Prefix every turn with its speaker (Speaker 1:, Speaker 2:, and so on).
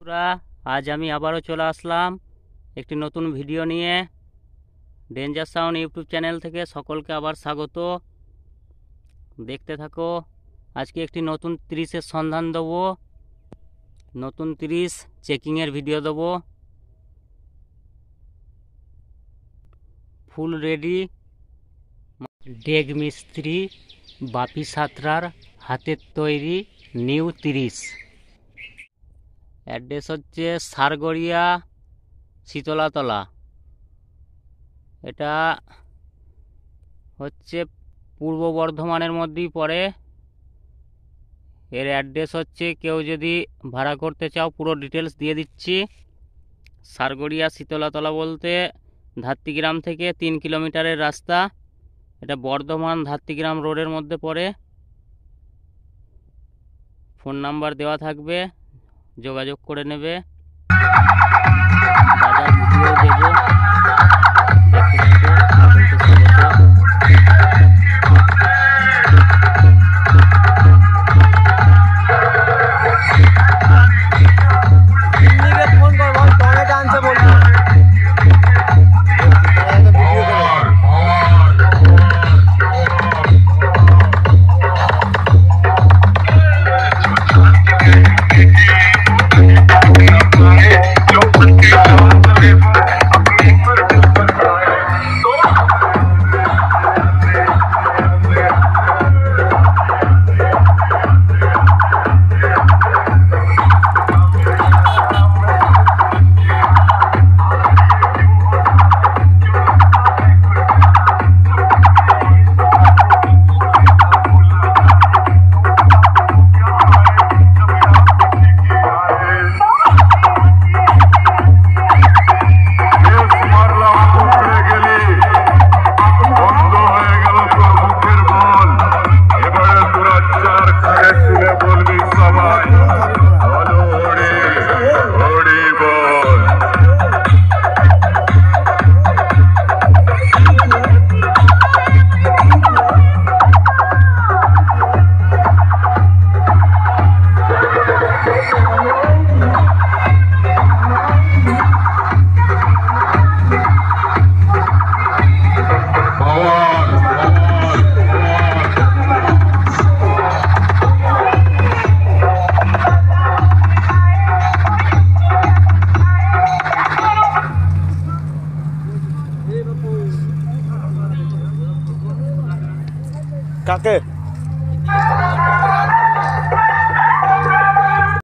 Speaker 1: বন্ধুরা, আজ আমি আবারও চলে আসলাম একটি নতুন ভিডিও নিয়ে। ডেঞ্জার সাউন্ড ইউটিউব চ্যানেল থেকে সকলকে আবার স্বাগত। দেখতে থাকো। আজকে একটি নতুন 30-এর সন্ধান দেবো, নতুন 30 চেকিংয়ের ভিডিও দেবো। ফুল রেডি ডেগ মিস্ত্রি বাপি সাঁতরার হাতের তৈরি নিউ 30। অ্যাড্রেস হচ্ছে সারগড়িয়া, শীতলাতলা। এটা হচ্ছে পূর্ব বর্ধমানের মধ্যেই পড়ে। এর অ্যাড্রেস হচ্ছে, কেউ যদি ভাড়া করতে চাও পুরো ডিটেলস দিয়ে দিচ্ছি। সারগড়িয়া শীতলাতলা বলতে ধাত্রীগ্রাম থেকে 3 কিলোমিটারের রাস্তা। এটা বর্ধমান ধাত্রীগ্রাম রোডের মধ্যে পড়ে। ফোন নাম্বার দেওয়া থাকবে, যোগাযোগ করে নেবে। বাজার ভিডিও দেবো,